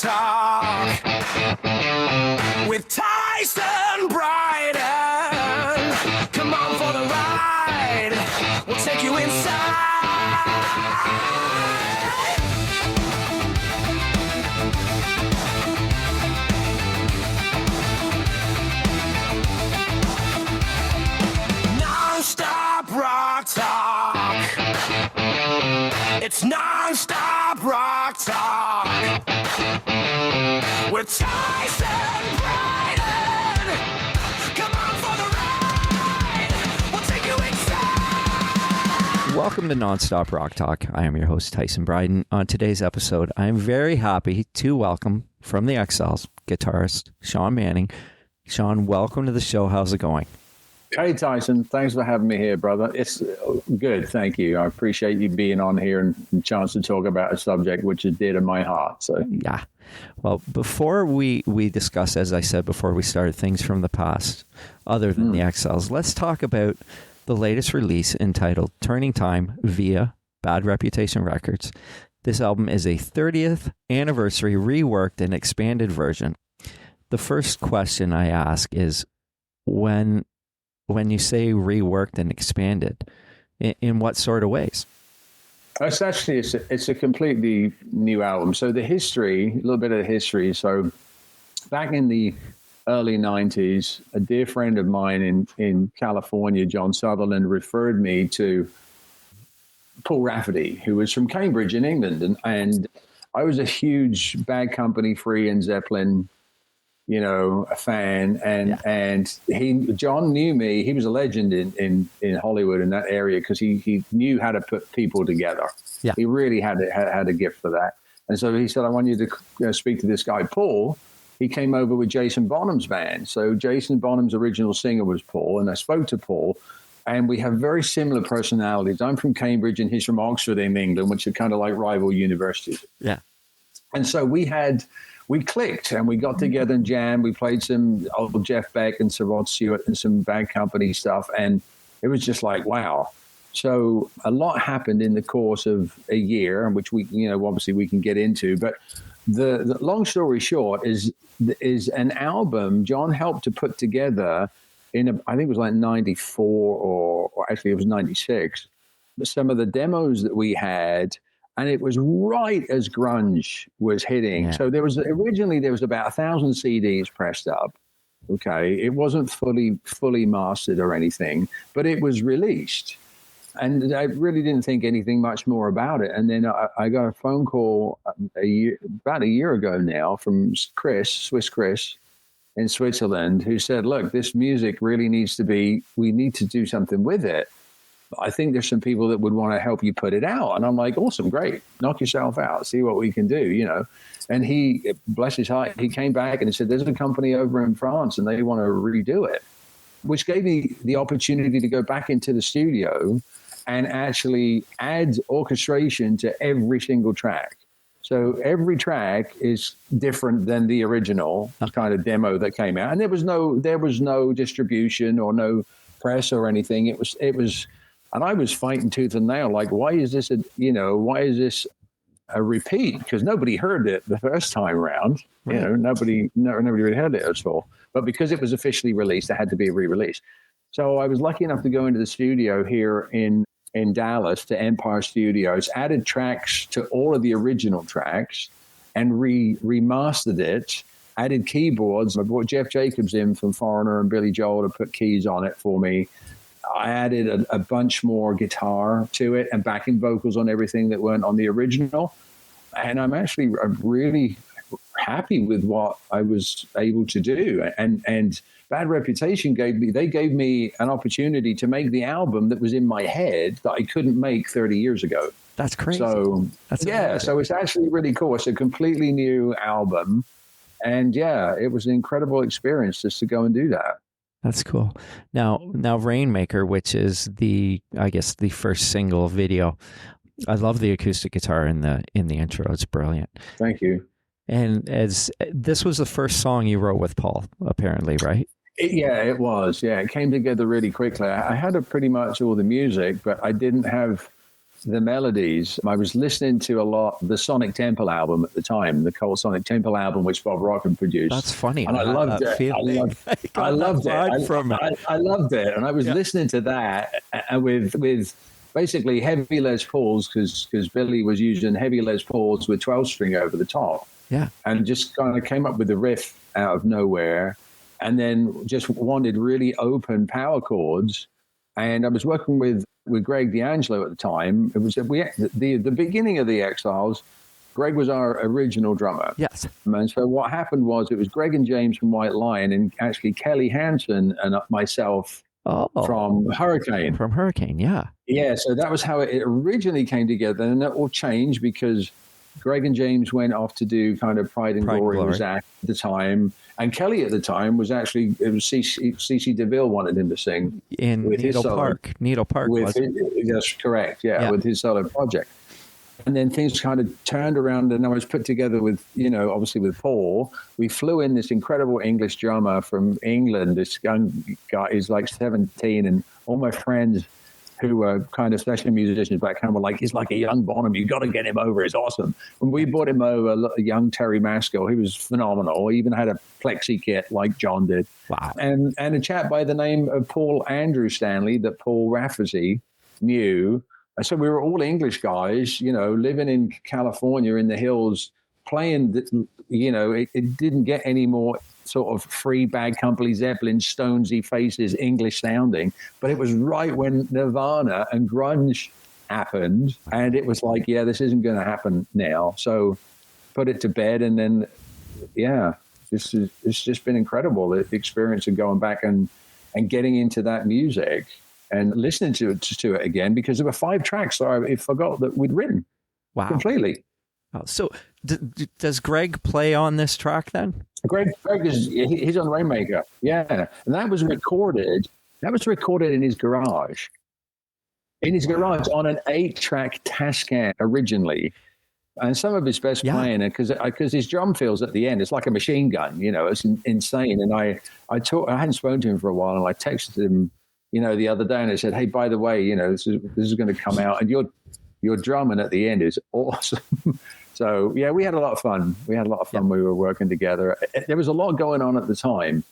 Talk with Tyson Bryden. Come on for the ride. We'll take you inside. Non-stop rock talk. It's non-stop rock talk with Tyson Bryden. Come on for the ride. We'll take you inside. Welcome to Nonstop Rock Talk. I am your host, Tyson Bryden. On today's episode, I am very happy to welcome from the Exiles guitarist Sean Manning. Sean, welcome to the show. How's it going? Hey, Tyson. Thanks for having me here, brother. It's good. Thank you. I appreciate you being on here and the chance to talk about a subject which is dear to my heart. So, yeah. Well, before we discuss, as I said before we started, things from the past, other than the Exiles, let's talk about the latest release entitled Turning Time via Bad Reputation Records. This album is a 30th anniversary reworked and expanded version. The first question I ask is, when you say reworked and expanded, in what sort of ways? it's actually, it's a completely new album. So the history, a little bit of the history. So back in the early 90s, a dear friend of mine in California, John Sutherland, referred me to Paul Rafferty, who was from Cambridge in England. And I was a huge Bad Company, Free and Zeppelin, a fan, and John knew me. He was a legend in Hollywood in that area because he knew how to put people together. Yeah. He really had a gift for that. And so he said, I want you to speak to this guy, Paul. He came over with Jason Bonham's band. So Jason Bonham's original singer was Paul, and I spoke to Paul, and we have very similar personalities. I'm from Cambridge and he's from Oxford in England, which are kind of like rival universities. Yeah. And so we clicked and we got together and jammed. We played some old Jeff Beck and Sir Rod Stewart and some Bad Company stuff. And it was just like, wow. So a lot happened in the course of a year, which we, obviously we can get into. But the long story short is an album John helped to put together I think it was like 94 or actually it was 96. Some of the demos that we had, and it was right as grunge was hitting. Yeah. So originally there was about 1,000 CDs pressed up. Okay. It wasn't fully mastered or anything, but it was released. And I really didn't think anything much more about it. And then I got a phone call about a year ago now from Swiss Chris in Switzerland, who said, look, this music really we need to do something with it. I think there's some people that would want to help you put it out. And I'm like, awesome, great. Knock yourself out. See what we can do, And he, bless his heart, he came back and he said, there's a company over in France and they want to redo it, which gave me the opportunity to go back into the studio and actually add orchestration to every single track. So every track is different than the original kind of demo that came out. And there was no distribution or no press or anything. It was, and I was fighting tooth and nail, like, why is this a repeat? Because nobody heard it the first time around. Right. Nobody really heard it at all. But because it was officially released, it had to be a re-release. So I was lucky enough to go into the studio here in Dallas to Empire Studios, added tracks to all of the original tracks and remastered it, added keyboards. I brought Jeff Jacobs in from Foreigner and Billy Joel to put keys on it for me. I added a bunch more guitar to it and backing vocals on everything that weren't on the original. And I'm really happy with what I was able to do. And Bad Reputation gave me an opportunity to make the album that was in my head that I couldn't make 30 years ago. That's crazy. So so it's actually really cool. It's a completely new album. And it was an incredible experience just to go and do that. That's cool. Now Rainmaker, which is the first single video. I love the acoustic guitar in the intro. It's brilliant. Thank you. And this was the first song you wrote with Paul, apparently, right? It was. Yeah, it came together really quickly. I had pretty much all the music, but I didn't have the melodies. I was listening to a lot the Sonic Temple album at the time, the Cold Sonic Temple album, which Bob Rocken produced. That's funny. And I loved it. I loved it. I loved it. And I was listening to that with basically heavy Les Pauls, because Billy was using heavy Les Pauls with 12-string over the top. Yeah. And just kind of came up with the riff out of nowhere, and then just wanted really open power chords. And I was working with Greg D'Angelo at the time. It was the beginning of the Exiles. Greg was our original drummer. Yes. And so what happened was it was Greg and James from White Lion, and actually Kelly Hansen and myself from Hurricane. From Hurricane, yeah. Yeah, so that was how it originally came together, and that all changed because Greg and James went off to do kind of Pride and Glory with Zach at the time. And Kelly at the time was actually, it was CC DeVille wanted him to sing. In Needle Park. Needle Park, that's correct, yeah, with his solo project. And then things kind of turned around, and I was put together with, obviously with Paul. We flew in this incredible English drummer from England. This young guy is like 17, and all my friends who were kind of session musicians back home were like, he's like a young Bonham. You got to get him over. He's awesome. When we brought him over, a young Terry Maskell, he was phenomenal. He even had a plexi kit like John did. Wow. And a chap by the name of Paul Andrew Stanley that Paul Rafferty knew. And so we were all English guys, living in California in the hills, playing, it didn't get any more sort of free Bad Company, Zeppelin, Stonesy faces, English sounding. But it was right when Nirvana and grunge happened. And it was like, this isn't going to happen now. So put it to bed. And then, it's just been incredible, the experience of going back and getting into that music and listening to it again, because there were 5 tracks that I forgot that we'd written. Wow. Completely. Wow. So does Greg play on this track then? Greg he's on Rainmaker. Yeah. And that was recorded in his garage. In his garage on an 8-track Tascam originally. And some of his best playing, because his drum fills at the end, it's like a machine gun, it's insane. And I hadn't spoken to him for a while, and I texted him, the other day, and I said, hey, by the way, this is going to come out, and your drumming at the end is awesome. So, we had a lot of fun. We were working together. There was a lot going on at the time.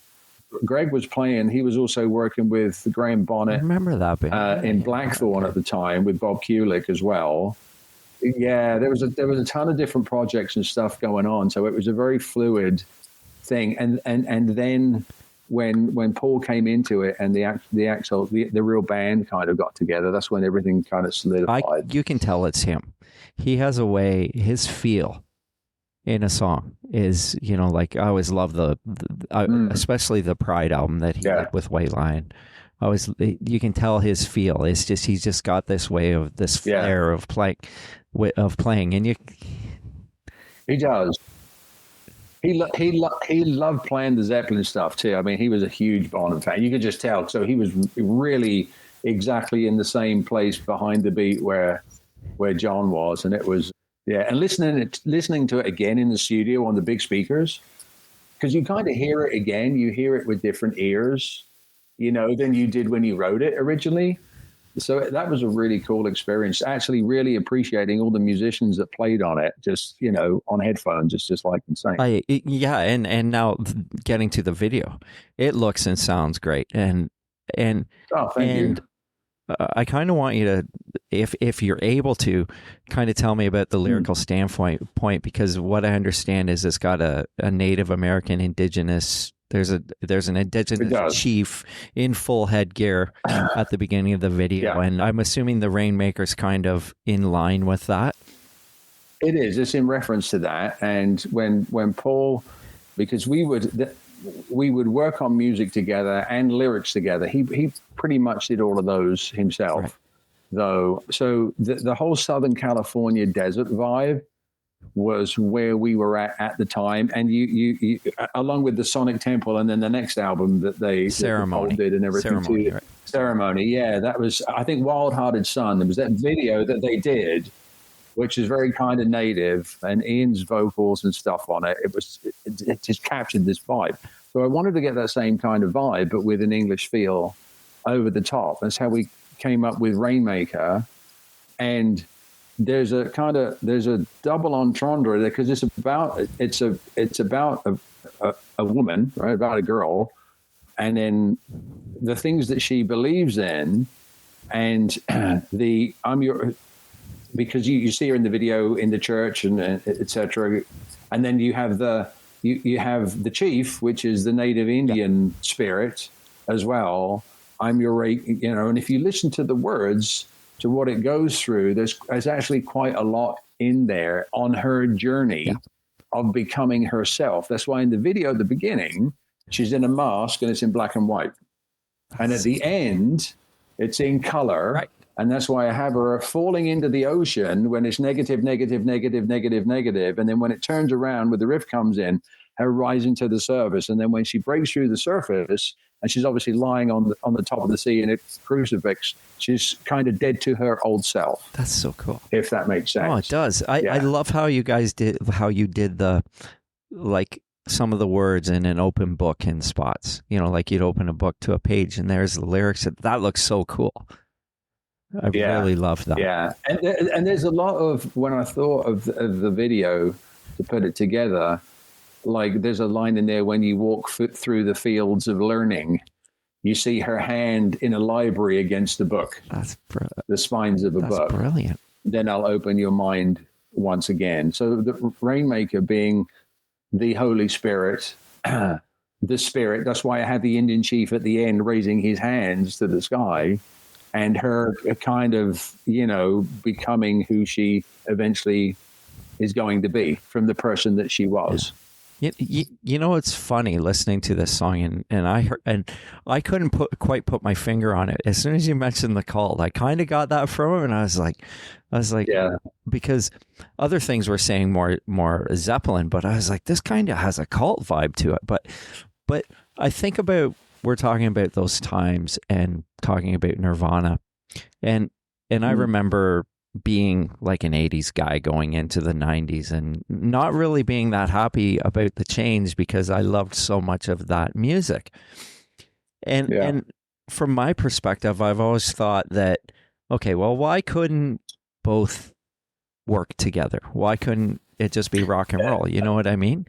Greg was playing. He was also working with Graham Bonnet. I remember that in Blackthorn at the time with Bob Kulick as well. Yeah, there was a ton of different projects and stuff going on. So it was a very fluid thing. And then when Paul came into it and the real band kind of got together, that's when everything kind of solidified. You can tell it's him. He has a way, his feel in a song is, like I always love especially the Pride album that he did with White Lion. You can tell his feel. It's just, he's just got this way of this flair of playing, and he does. He loved playing the Zeppelin stuff too. I mean, he was a huge Bonham fan. You could just tell. So he was really exactly in the same place behind the beat where John was, and it was and listening to it again in the studio on the big speakers, because you kind of hear it again. You hear it with different ears, than you did when you wrote it originally. So that was a really cool experience. Actually, really appreciating all the musicians that played on it, just on headphones. It's just like insane. And now getting to the video, it looks and sounds great. And thank you. I kind of want you to, if you're able to, kind of tell me about the lyrical standpoint, because what I understand is it's got a Native American indigenous. There's an indigenous chief in full headgear at the beginning of the video, and I'm assuming the Rainmaker's kind of in line with that. It is. It's in reference to that, and when Paul, because we would work on music together and lyrics together. He pretty much did all of those himself, though. So the whole Southern California desert vibe was where we were at the time, and you along with the Sonic Temple, and then the next album that they did and everything. Ceremony, that was, I think, Wild Hearted Son. There was that video that they did, which is very kind of native, and Ian's vocals and stuff on it. It just captured this vibe. So I wanted to get that same kind of vibe, but with an English feel over the top. That's how we came up with Rainmaker. and there's a double entendre there, because it's about a woman, right? About a girl, and then the things that she believes in, and because you see her in the video in the church and etc. And then you have you have the chief, which is the native Indian spirit as well. I'm your, and if you listen to the words, to what it goes through, there's actually quite a lot in there on her journey of becoming herself. That's why in the video at the beginning, she's in a mask and it's in black and white. And at the end, it's in color. Right. And that's why I have her falling into the ocean when it's negative, negative, negative, negative, negative. And then when it turns around, when the riff comes in, her rising to the surface. And then when she breaks through the surface, and she's obviously lying on the top of the sea in a crucifix, she's kind of dead to her old self. That's so cool. If that makes sense. Oh, it does. I love how you did the, like, some of the words in an open book in spots. Like you'd open a book to a page and there's the lyrics. That looks so cool. I really love that. Yeah. And there's a lot of, when I thought of the video to put it together, like there's a line in there, when you walk through the fields of learning, you see her hand in a library against the book. That's the spines of a book. That's brilliant. Then I'll open your mind once again. So the Rainmaker being the Holy Spirit, the Spirit. That's why I had the Indian chief at the end raising his hands to the sky, and her kind of, becoming who she eventually is going to be from the person that she was. It's funny listening to this song, and I couldn't quite put my finger on it. As soon as you mentioned the cult, I kind of got that from him, and I was like, yeah, because other things were saying more Zeppelin, but I was like, this kind of has a cult vibe to it. But I think we're talking about those times and talking about Nirvana, and I remember being like an 80s guy going into the 90s and not really being that happy about the change because I loved so much of that music. And from my perspective, I've always thought that, okay, well, why couldn't both work together? Why couldn't it just be rock and roll? You know what I mean?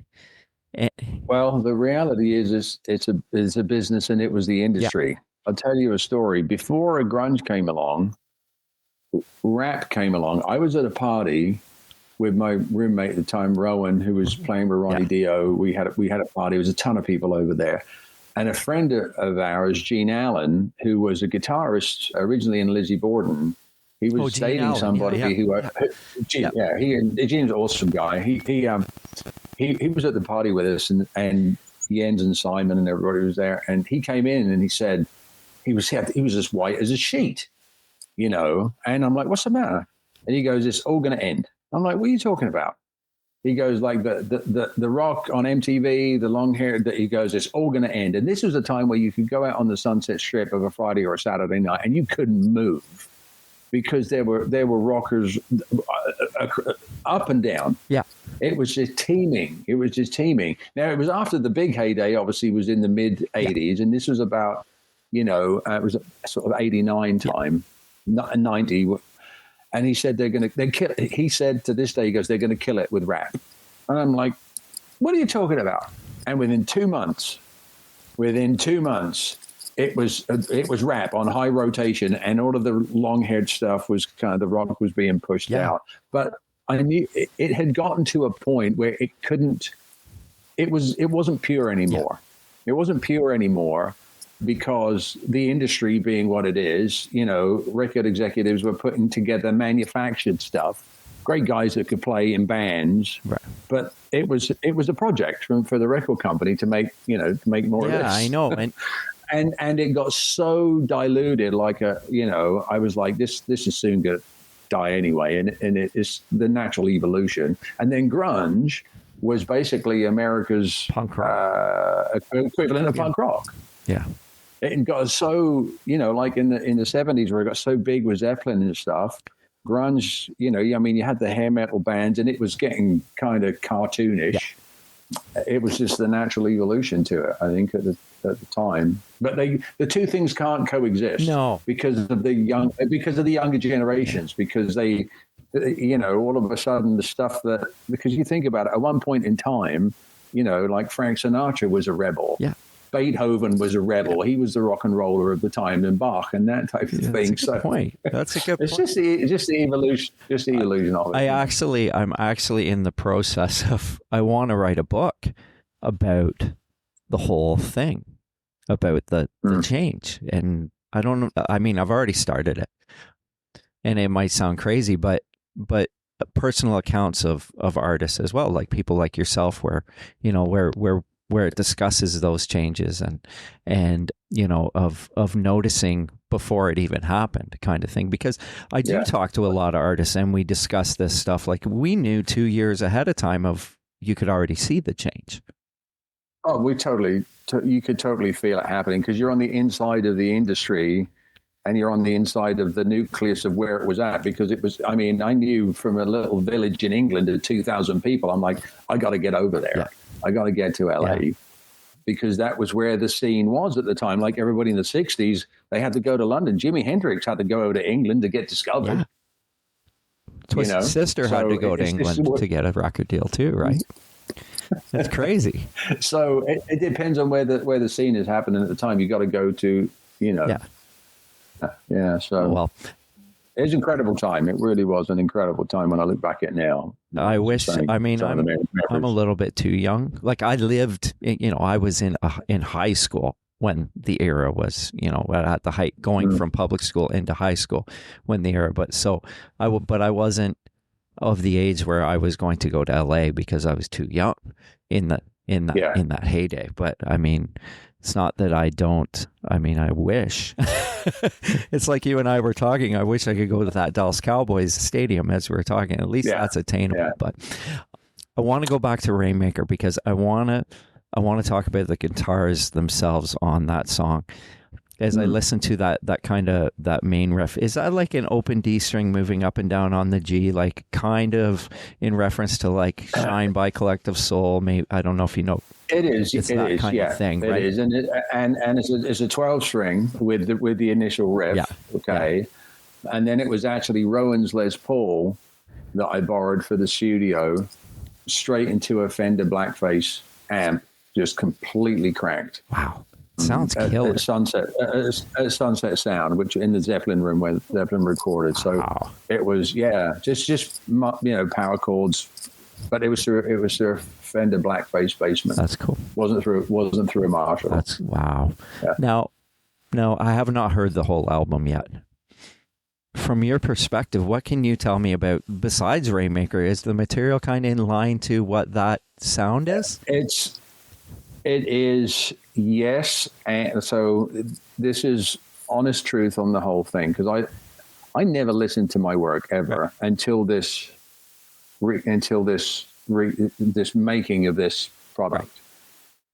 Well, the reality is it's a business, and it was the industry. I'll tell you a story. Before grunge came along, rap came along. I was at a party with my roommate at the time, Rowan, who was playing with Ronnie Dio. We had a party. There was a ton of people over there. And a friend of ours, Gene Allen, who was a guitarist originally in Lizzie Borden, he was dating somebody Gene's an awesome guy. He was at the party with us, and Jens and Simon and everybody was there. And he came in and he said, he was as white as a sheet. And I'm like, what's the matter? And he goes, it's all going to end. I'm like, what are you talking about? He goes, like the rock on MTV, the long hair, he goes, it's all going to end. And this was a time where you could go out on the Sunset Strip of a Friday or a Saturday night and you couldn't move because there were rockers up and down. Yeah. It was just teeming. Now, it was after the big heyday, obviously, was in the mid 80s. And this was about, it was a sort of 89 time. 90, and he said they kill. He said to this day, he goes, they're going to kill it with rap, and I'm like, what are you talking about? And within 2 months, it was rap on high rotation, and all of the long-haired stuff was kind of, the rock was being pushed out. But I knew it had gotten to a point where it wasn't pure anymore. It wasn't pure anymore. Because the industry being what it is, record executives were putting together manufactured stuff, great guys that could play in bands, right. But it was a project for the record company to make more of this. Yeah, I know. And it got so diluted, I was like, this is soon going to die anyway, and it is the natural evolution. And then grunge was basically America's punk rock equivalent of punk rock. Yeah. It got so, like in the 70s where it got so big with Zeppelin and stuff, grunge, you had the hair metal bands and it was getting kind of cartoonish. it was just the natural evolution to it, I think, at the time. But the two things can't coexist. No. because of the younger generations, because they, all of a sudden the stuff because you think about it, at one point in time, like Frank Sinatra was a rebel. Yeah. Beethoven was a rebel. Yeah. He was the rock and roller of the time, and Bach and that type of thing. That's a good point. That's a good point. It's just the evolution, of it. I'm actually in the process of, I want to write a book about the whole thing, about the change. And I don't know, I mean, I've already started it, and it might sound crazy, but personal accounts of artists as well, like people like yourself, where it discusses those changes and of noticing before it even happened, kind of thing. Because I do talk to a lot of artists, and we discuss this stuff. Like, we knew 2 years ahead of time you could already see the change. Oh, you could totally feel it happening, because you're on the inside of the industry, and you're on the inside of the nucleus of where it was at. Because I knew from a little village in England of 2,000 people, I'm like, I got to get over there. Yeah. I got to get to LA, because that was where the scene was at the time. Like everybody in the 60s, they had to go to London. Jimi Hendrix had to go over to England to get discovered. Yeah. Twisted Sister had to go to England to get a record deal too, right? That's crazy. So it depends on where the scene is happening at the time. You got to go to, Yeah. So well, it was an incredible time. It really was an incredible time when I look back at it now. I wish. I'm a little bit too young. Like, I lived. I was in high school when the era was. At the height, going from public school into high school when the era. But I wasn't of the age where I was going to go to LA, because I was too young in that heyday. But I mean, it's not that I don't. I mean, I wish. It's like you and I were talking. I wish I could go to that Dallas Cowboys stadium as we were talking. At least that's attainable. Yeah. But I want to go back to Rainmaker, because I want to talk about the guitars themselves on that song. As I listen to that main riff, is that like an open D string moving up and down on the G, like kind of in reference to like Shine by Collective Soul? Maybe, I don't know if you know. It is. It's it that is. kind of thing, right? It is, and it's a 12 string with the initial riff. Yeah. Okay, and then it was actually Rowan's Les Paul that I borrowed for the studio, straight into a Fender Blackface amp, just completely cracked. Wow. Sounds killer. At Sunset Sound, which in the Zeppelin room where Zeppelin recorded. So it was just power chords, but it was through a Fender Blackface basement. That's cool. Wasn't through a Marshall. That's wow. Yeah. Now I have not heard the whole album yet. From your perspective, what can you tell me about, besides Rainmaker? Is the material kind of in line to what that sound is? It is, yes. And so this is honest truth on the whole thing, because I never listened to my work ever until this making of this product.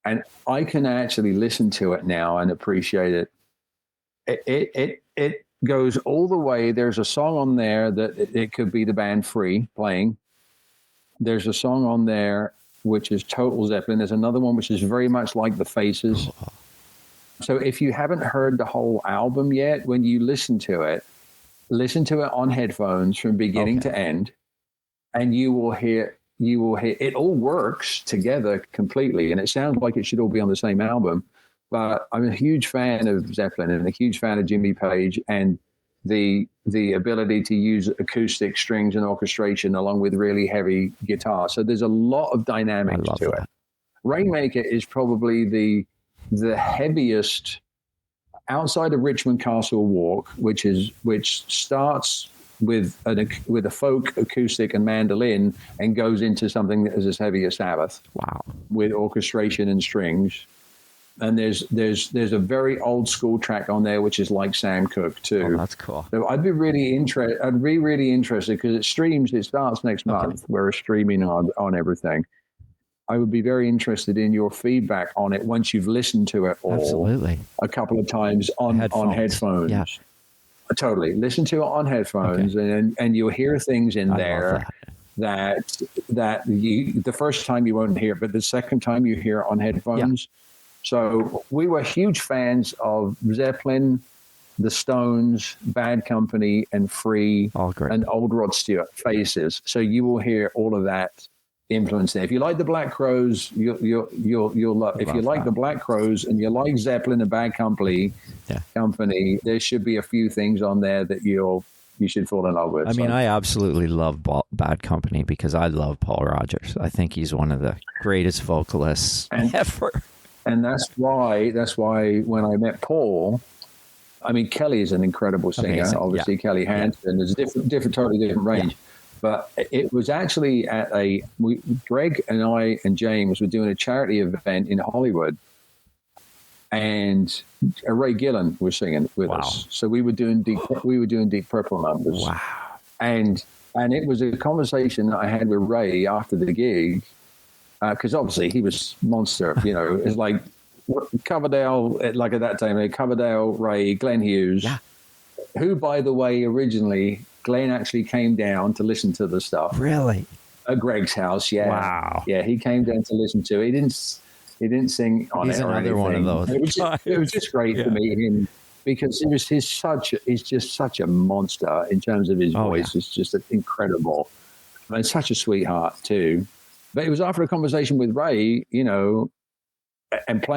Right. And I can actually listen to it now and appreciate it. It goes all the way. There's a song on there that it could be the band Free playing. There's a song on there which is total Zeppelin. There's another one which is very much like the Faces. So if you haven't heard the whole album yet, when you listen to it on headphones from beginning to end, and you will hear it all works together completely, and it sounds like it should all be on the same album. But I'm a huge fan of Zeppelin and a huge fan of Jimmy Page, and the ability to use acoustic strings and orchestration along with really heavy guitar. So there's a lot of dynamics to it. Rainmaker is probably the heaviest outside of Richmond Castle Walk, which starts with a folk acoustic and mandolin and goes into something that is as heavy as Sabbath. Wow. With orchestration and strings. And there's a very old school track on there, which is like Sam Cooke too. Oh, that's cool. So I'd be really interested because it starts next month. We're streaming on everything. I would be very interested in your feedback on it once you've listened to it all. Absolutely. A couple of times on headphones. Yeah. Totally. Listen to it on headphones and you'll hear things in there the first time you won't hear it, but the second time you hear it on headphones. So we were huge fans of Zeppelin, the Stones, Bad Company, and Free, All great. and old Rod Stewart, Faces. So you will hear all of that influence there. If you like the Black Crowes, you'll love. If you like the Black Crowes and you like Zeppelin and Bad Company, there should be a few things on there that you should fall in love with. I mean, I absolutely love Bad Company because I love Paul Rodgers. I think he's one of the greatest vocalists ever. And that's why when I met Paul, I mean, Kelly is an incredible singer. Amazing. Obviously, Kelly Hansen is a totally different range. Yeah. But it was actually at Greg and I and James were doing a charity event in Hollywood, and Ray Gillan was singing with us. So we were doing Deep Purple numbers. Wow! And it was a conversation that I had with Ray after the gig, because obviously he was monster. You know, it's like Coverdale, like at that time, Coverdale, Ray, Glenn Hughes, who, by the way, originally Glenn actually came down to listen to the stuff. Really? At Greg's house, yeah. Wow. Yeah, he came down to listen to it. He didn't sing on He's it or another anything. one of those. It was just great to meet him because he's just such a monster in terms of his voice. Yeah. It's just incredible. And such a sweetheart too. But it was after a conversation with Ray, you know, and I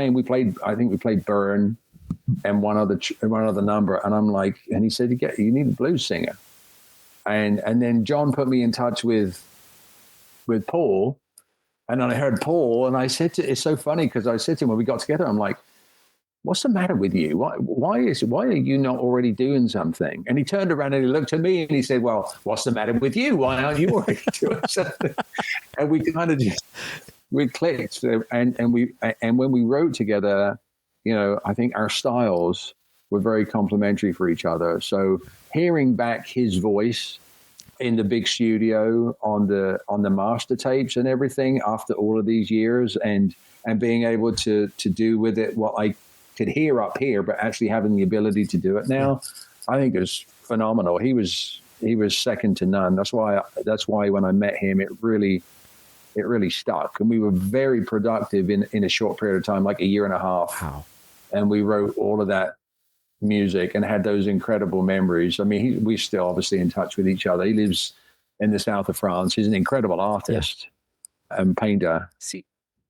think we played Burn and one other number, and I'm like, and he said, you need a blues singer. And then John put me in touch with Paul, and then I heard Paul, and I said it's so funny because I said to him when we got together, I'm like, what's the matter with you? Why are you not already doing something? And he turned around and he looked at me and he said, well, what's the matter with you? Why aren't you already doing something? And we kind of we clicked, and when we wrote together, you know, I think our styles were very complementary for each other. So hearing back his voice in the big studio on the master tapes and everything after all of these years, and being able to do with it what I could hear up here, but actually having the ability to do it now, I think it was phenomenal. He was second to none. That's why when I met him, it really stuck, and we were very productive in a short period of time, like a year and a half. Wow. And we wrote all of that music and had those incredible memories. I mean, we're still obviously in touch with each other. He lives in the south of France. He's an incredible artist and painter.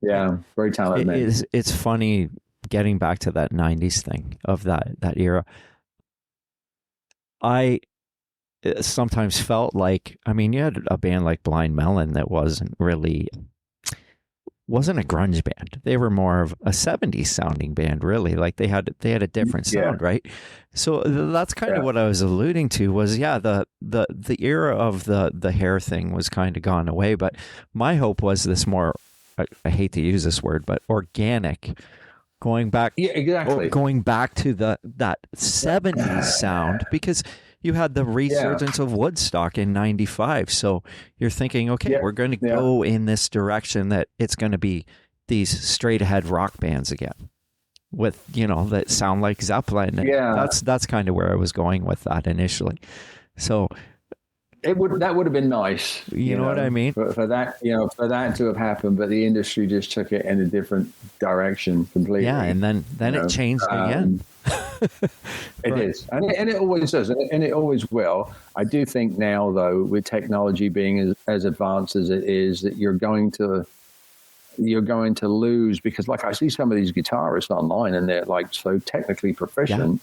Very talented man. It's funny getting back to that 90s thing of that era. I sometimes felt like, I mean, you had a band like Blind Melon that wasn't a grunge band. They were more of a 70s sounding band, really. Like they had a different sound, right? So that's kind of what I was alluding to was, the era of the hair thing was kind of gone away. But my hope was this more, I hate to use this word, but organic, going back to that 70s sound, because you had the resurgence of Woodstock in 95. So you're thinking, okay, we're going to go in this direction, that it's going to be these straight ahead rock bands again with, you know, that sound like Zeppelin. And that's kind of where I was going with that initially. So that would have been nice. You know what I mean? For that, for that to have happened, but the industry just took it in a different direction completely. Yeah. And then it changed again. It is, and it always does, and it always will. I do think now, though, with technology being as advanced as it is, that you're going to lose, because like I see some of these guitarists online and they're like so technically proficient,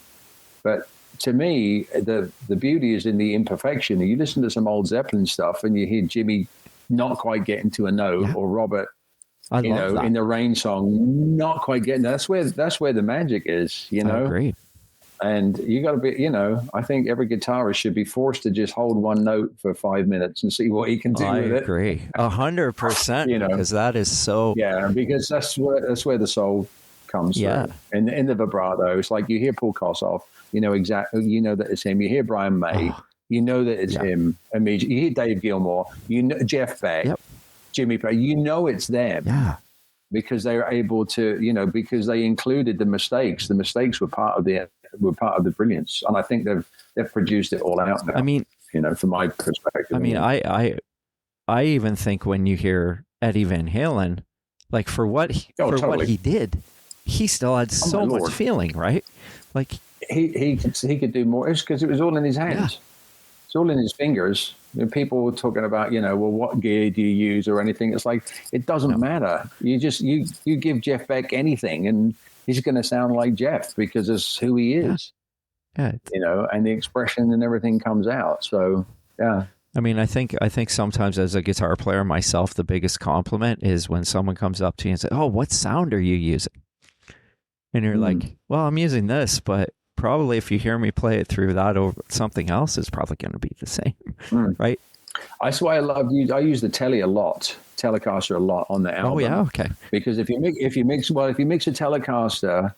but to me the beauty is in the imperfection. You listen to some old Zeppelin stuff and you hear Jimmy not quite getting to a note, or Robert, in the Rain song, not quite getting. That's where the magic is. I agree. And you got to be, I think every guitarist should be forced to just hold one note for 5 minutes and see what he can do with it. I agree, 100%. Because that is so. Yeah, because that's where the soul comes through. And in the vibrato, it's like you hear Paul Kossoff, exactly, that it's him. You hear Brian May, that it's him immediately. You hear Dave Gilmour, Jeff Beck, Jimmy Page, it's them. Yeah. Because they were able to, because they included the mistakes. The mistakes were part of the brilliance, and I think they've produced it all out now. I mean, from my perspective. I mean, I even think when you hear Eddie Van Halen, like for what totally. what he did, he still had so much Lord. feeling, right? Like he could do more. It's because it was all in his hands. Yeah. It's all in his fingers. People were talking about, well, what gear do you use or anything? It's like, it doesn't matter. You just, you give Jeff Beck anything and he's going to sound like Jeff because it's who he is, yeah. And the expression and everything comes out. So, yeah. I mean, I think sometimes as a guitar player myself, the biggest compliment is when someone comes up to you and says, "Oh, what sound are you using?" And you're like, "Well, I'm using this, but probably if you hear me play it through that over something else, it's probably going to be the same." Right? That's why I use the Telecaster a lot on the album. Oh yeah, okay. Because if you mix a Telecaster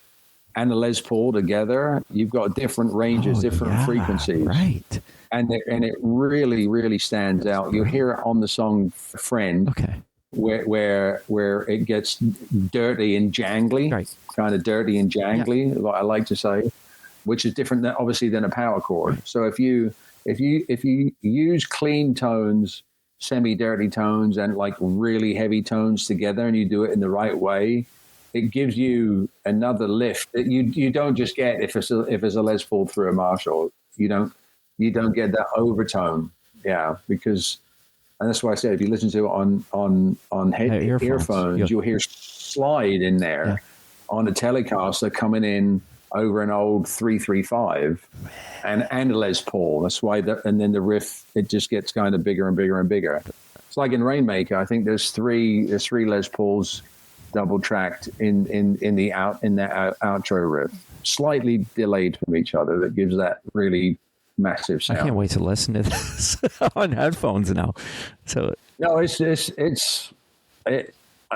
and a Les Paul together, you've got different ranges, different frequencies. Right. And it really, really stands out. You hear it on the song "Friend," Okay, where it gets dirty and jangly, right. Kind of dirty and jangly, like I like to say, which is different, obviously, than a power chord. Right. So if you use clean tones, semi-dirty tones, and like really heavy tones together, and you do it in the right way, it gives you another lift that you don't just get if it's a Les Paul through a Marshall. You don't get that overtone, because, and that's why I said if you listen to it on earphones, you'll hear slide in there on a Telecaster coming in over an old 335 and a Les Paul. That's why and then the riff, it just gets kind of bigger and bigger and bigger. It's like in Rainmaker. I think there's three Les Pauls double tracked in that outro riff, slightly delayed from each other. That gives that really massive sound. I can't wait to listen to this on headphones now. So no, I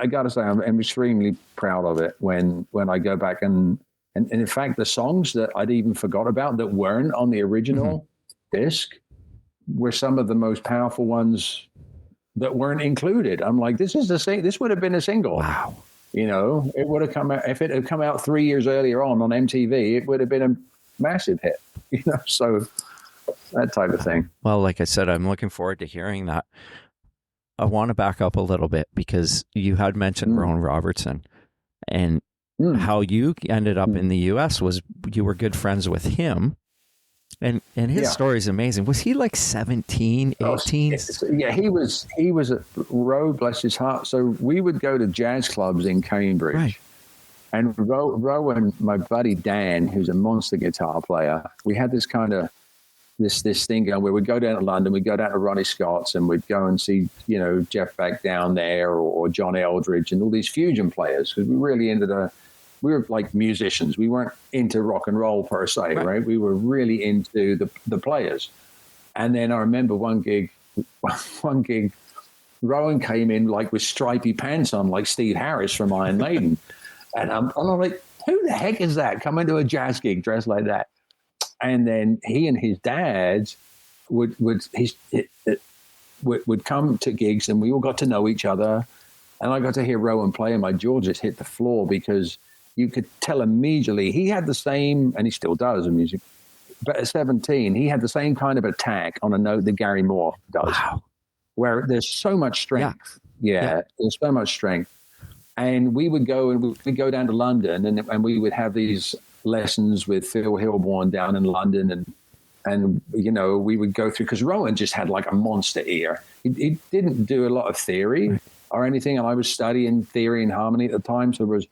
got to say, I'm extremely proud of it when I go back and in fact, the songs that I'd even forgot about that weren't on the original disc were some of the most powerful ones that weren't included. I'm like, this would have been a single. Wow. It would have come out, if it had come out 3 years earlier on MTV, it would have been a massive hit, so that type of thing. Well, like I said, I'm looking forward to hearing that. I want to back up a little bit because you had mentioned Rowan Robertson and how you ended up in the U.S. was you were good friends with him. And his story is amazing. Was he like 17, 18? Yeah, he was at Roe, bless his heart. So we would go to jazz clubs in Cambridge. Right. And Rowan, my buddy Dan, who's a monster guitar player, we had this kind of this thing going where we'd go down to London, we'd go down to Ronnie Scott's and we'd go and see, Jeff Beck down there or John Eldridge and all these fusion players because we really we were like musicians. We weren't into rock and roll per se, right? We were really into the players. And then I remember one gig, Rowan came in like with stripy pants on, like Steve Harris from Iron Maiden. And I'm like, who the heck is that coming to a jazz gig dressed like that? And then he and his dads would come to gigs and we all got to know each other. And I got to hear Rowan play and my jaw just hit the floor because you could tell immediately he had the same, and he still does in music, but at 17, he had the same kind of attack on a note that Gary Moore does. Wow. Where there's so much strength. Yeah, there's so much strength. And we would go and we'd go down to London and we would have these lessons with Phil Hilborn down in London and we would go through because Rowan just had like a monster ear. He didn't do a lot of theory or anything, and I was studying theory and harmony at the time, so there was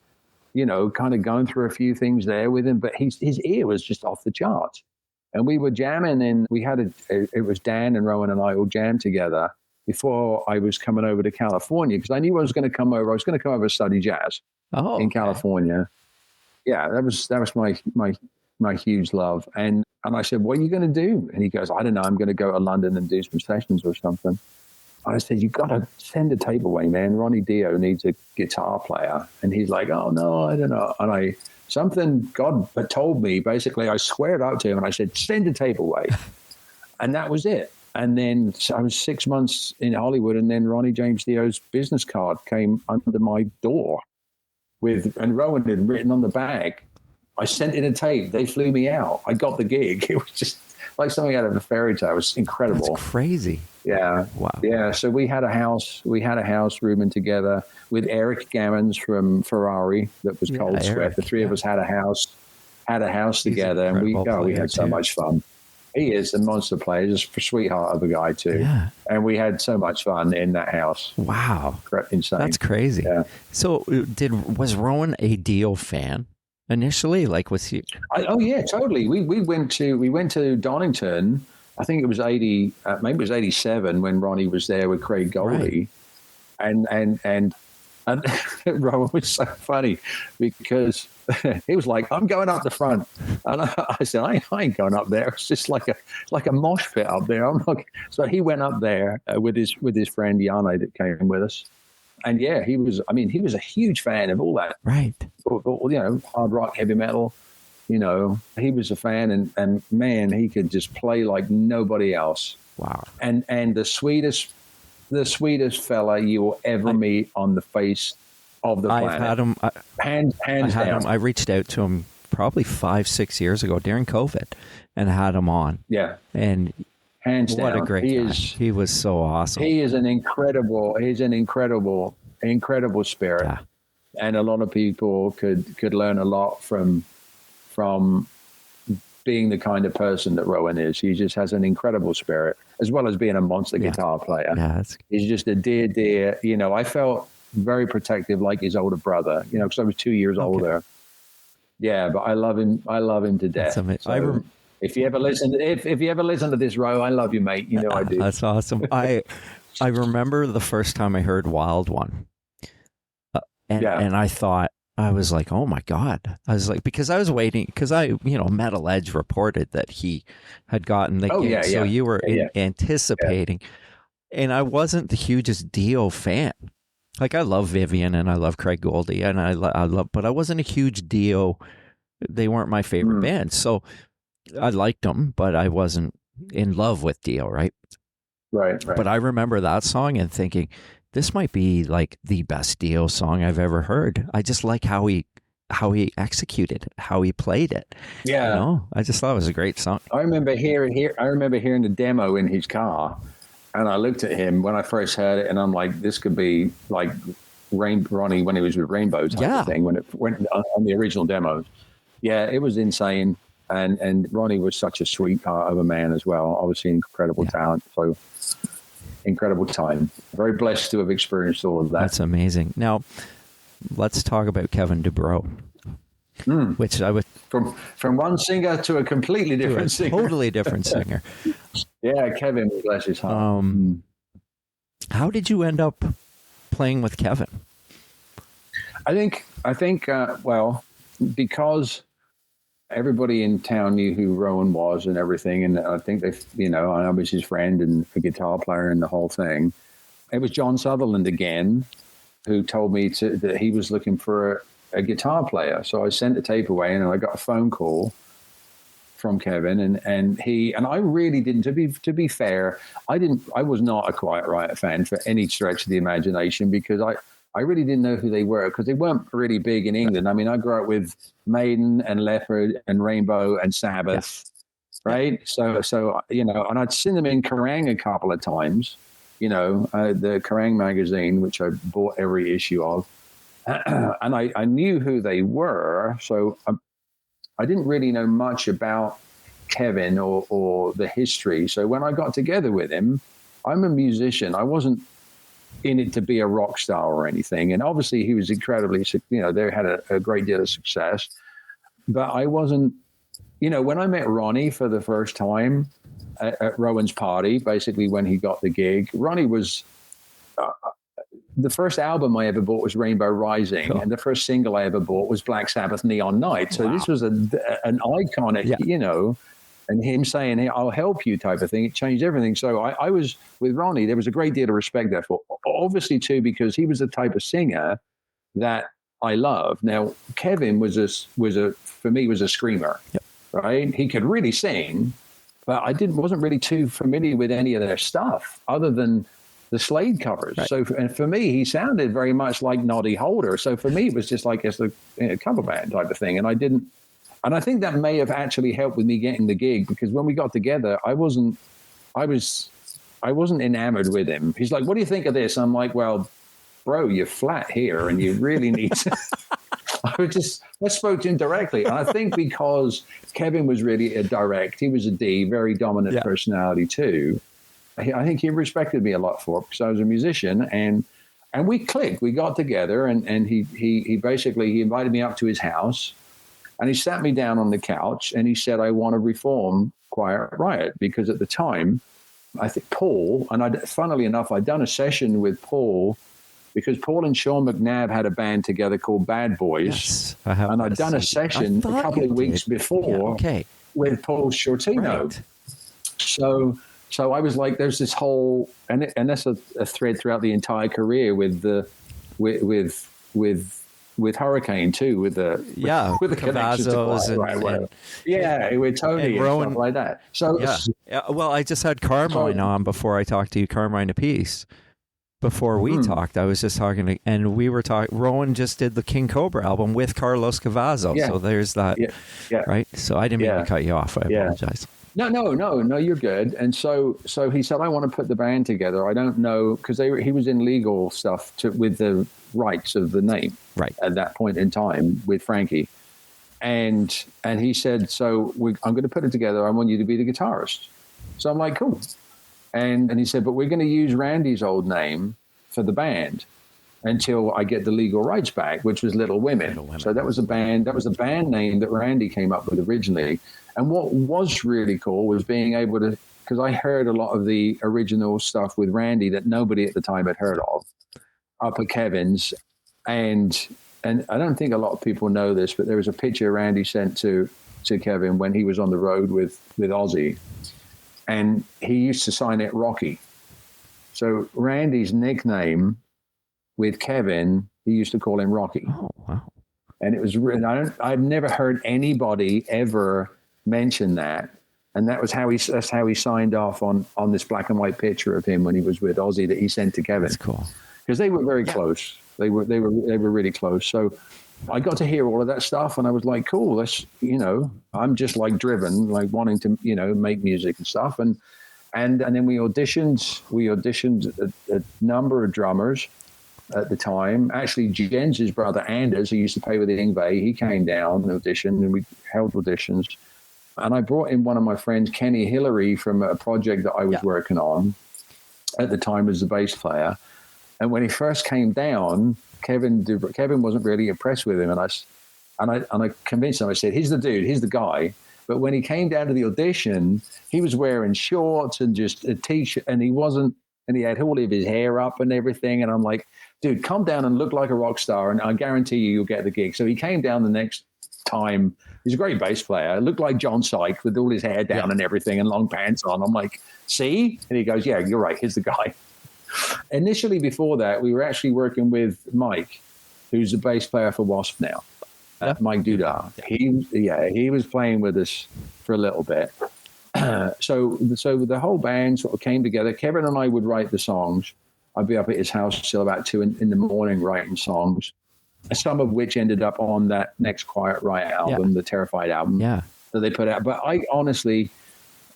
kind of going through a few things there with him, but his ear was just off the charts. And we were jamming and we had it was Dan and Rowan and I all jammed together before I was coming over to California because I knew I was going to come over. I was going to come over to study jazz in California. Yeah, that was my huge love. And I said, what are you going to do? And he goes, I don't know. I'm going to go to London and do some sessions or something. I said, you got to send a tape away, man. Ronnie Dio needs a guitar player. And he's like, oh, no, I don't know. And God had told me, basically, I squared up to him and I said, send a tape away. And that was it. And then so I was 6 months in Hollywood and then Ronnie James Dio's business card came under my door and Rowan had written on the bag, I sent in a tape. They flew me out. I got the gig. It was just, like something out of a fairy tale. It was incredible. That's crazy. Yeah. Wow. Yeah. So we had a house rooming together with Eric Gammons from Ferrari. That was Cold Sweat. Eric, The three of us had a house He's together, and we incredible player, had so too. much fun. He is a monster player, just a sweetheart of a guy too. Yeah. And we had so much fun in that house. Wow. Insane. That's crazy. Yeah. So was Rowan a Dio fan initially? Like, was he? Oh yeah, totally. We went to Donington. I think it was 80, maybe it was 87 when Ronnie was there with Craig Goldie, and Rowan was so funny because he was like, "I'm going up the front," and I said, "I ain't going up there. It's just like a mosh pit up there." I'm not. So he went up there with his friend Yane that came with us, and yeah, he was a huge fan of all that, Right. hard rock, heavy metal. He was a fan, and man, he could just play like nobody else. Wow. And the sweetest fella you will ever meet on the face of the planet. I've had him. Hands down. I reached out to him probably 5-6 years ago during COVID, and had him on. Yeah, And hands down. what a great guy. He was so awesome. He's an incredible spirit, Yeah. and a lot of people could learn a lot from being the kind of person that Rowan is. He just has an incredible spirit, as well as being a monster guitar player. Yeah. He's just a dear. I felt very protective, like his older brother. Because I was 2 years older. Yeah, but I love him. I love him to death. That's amazing. So if you ever listen, if you ever listen to this, Ro, I love you, mate. You know I do. That's awesome. I remember the first time I heard Wild One, and I thought, I was like, oh my God. I was like, because I was waiting, because Metal Edge reported that he had gotten the gig. Yeah, so you were yeah. anticipating. And I wasn't the hugest Dio fan. Like, I love Vivian and I love Craig Goldie, and I love, but I wasn't a huge Dio. They weren't my favorite band. So I liked them, but I wasn't in love with Dio, right? Right. But I remember that song and thinking, this might be like the best Dio song I've ever heard. I just like how he executed it, how he played it. Yeah. I just thought it was a great song. I remember hearing the demo in his car, and I looked at him when I first heard it, and I'm like, this could be like Ronnie when he was with Rainbow type of thing, when it went on the original demos. Yeah, it was insane. And Ronnie was such a sweetheart of a man as well. Obviously, incredible talent. So incredible time. Very blessed to have experienced all of that. That's amazing. Now, let's talk about Kevin DuBrow, which I would from one singer to a completely different singer. Totally different singer. Yeah, Kevin, bless his heart. How did you end up playing with Kevin? I think well, because everybody in town knew who Rowan was and everything, and I think and I was his friend and a guitar player and the whole thing. It was John Sutherland again who told me that he was looking for a guitar player. So I sent the tape away, and I got a phone call from Kevin, and I really didn't. To be fair, I was not a Quiet Riot fan for any stretch of the imagination, because I really didn't know who they were, because they weren't really big in England. I mean, I grew up with Maiden and Leopard and Rainbow and Sabbath, right? So and I'd seen them in Kerrang a couple of times, the Kerrang magazine, which I bought every issue of. And I knew who they were, so I didn't really know much about Kevin or the history. So when I got together with him, I'm a musician. I wasn't in it to be a rock star or anything. And obviously he was incredibly, they had a great deal of success. But I wasn't, when I met Ronnie for the first time at Rowan's party, basically when he got the gig, Ronnie was, the first album I ever bought was Rainbow Rising, and the first single I ever bought was Black Sabbath Neon Night. So this was an iconic, and him saying, "Hey, I'll help you," type of thing. It changed everything. So I was with Ronnie. There was a great deal of respect there for, obviously too, because he was the type of singer that I love. Now, Kevin was a screamer, right? He could really sing, but wasn't really too familiar with any of their stuff other than the Slade covers. Right. So, and for me, he sounded very much like Noddy Holder. So for me, it was just like it's a cover band type of thing, and I didn't. And I think that may have actually helped with me getting the gig, because when we got together, I wasn't enamored with him. He's like, "What do you think of this?" I'm like, "Well, bro, you're flat here and you really need to." I spoke to him directly. And I think because Kevin was really a direct, he was a D, very dominant personality too. I think he respected me a lot for it, because I was a musician, and we clicked. We got together, and he basically invited me up to his house, and he sat me down on the couch, and he said, "I want to reform Quiet Riot," because at the time, I think Paul, and funnily enough, I'd done a session with Paul, because Paul and Sean McNabb had a band together called Bad Boys. Yes, and I'd done a session a couple of weeks before with Paul Shortino. Right. So I was like, there's this whole, and that's a thread throughout the entire career with Hurricane too, with the connections to Quiet, with Tony and stuff like that. So well, I just had Carmine on before I talked to you, Carmine Apiece. Before we talked, I was just talking and we were talking. Rowan just did the King Cobra album with Carlos Cavazo, so there's that, right? So I didn't mean to cut you off. I apologize. No, you're good. And so he said, "I want to put the band together. I don't know," because he was in legal stuff with the rights of the name at that point in time with Frankie, and he said, "So I'm going to put it together. I want you to be the guitarist." So I'm like, "Cool." And he said, "But we're going to use Randy's old name for the band until I get the legal rights back," which was Little Women. So that was a band name that Randy came up with originally. And what was really cool was being able to, because I heard a lot of the original stuff with Randy that nobody at the time had heard of up at Kevin's. And I don't think a lot of people know this, but there was a picture Randy sent to Kevin when he was on the road with Ozzy. And he used to sign it Rocky. So Randy's nickname with Kevin, he used to call him Rocky. Oh, wow. And it was really, I've never heard anybody ever mention that. And that's how he signed off on this black and white picture of him when he was with Ozzy that he sent to Kevin. That's cool. Because they were very close. They were really close. So I got to hear all of that stuff, and I was like, cool, that's, I'm just like driven, like wanting to, make music and stuff. And then we auditioned a number of drummers at the time. Actually, Jens's brother, Anders, who used to play with Yngwie, he came down and auditioned, and we held auditions. And I brought in one of my friends, Kenny Hillary, from a project that I was working on at the time as the bass player. And when he first came down, Kevin wasn't really impressed with him, and I convinced him. I said, "He's the dude, he's the guy." But when he came down to the audition, he was wearing shorts and just a t-shirt, and he had all of his hair up and everything. And I'm like, "Dude, come down and look like a rock star, and I guarantee you'll get the gig." So he came down the next time. He's a great bass player. Looked like John Sykes with all his hair down and everything and long pants on. I'm like, "See?" And he goes, "Yeah, you're right. Here's the guy." Initially, before that, we were actually working with Mike, who's the bass player for Wasp now, Mike Dudar. He was playing with us for a little bit. So the whole band sort of came together. Kevin and I would write the songs. I'd be up at his house till about 2 in the morning writing songs, some of which ended up on that next Quiet Riot album, the Terrified album that they put out. But I honestly,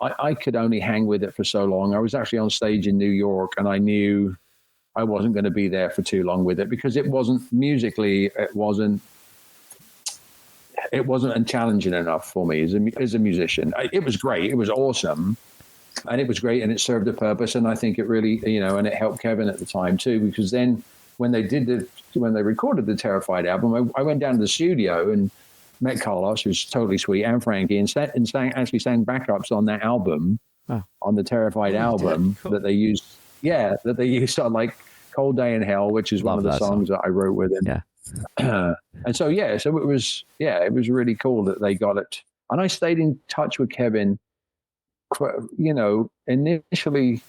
I could only hang with it for so long. I was actually on stage in New York, and I knew I wasn't going to be there for too long with it, because it wasn't musically, it wasn't challenging enough for me as a musician. It was great. It was awesome. And it was great, and it served a purpose. And I think it really, and it helped Kevin at the time too, because then when they recorded the Terrified album, I went down to the studio and met Carlos, who's totally sweet, and Frankie, and sang backups on that album, on the Terrified album that they used. Yeah, that they used on like Cold Day in Hell, which is one of the songs that I wrote with him. Yeah. And so it was really cool that they got it. And I stayed in touch with Kevin, initially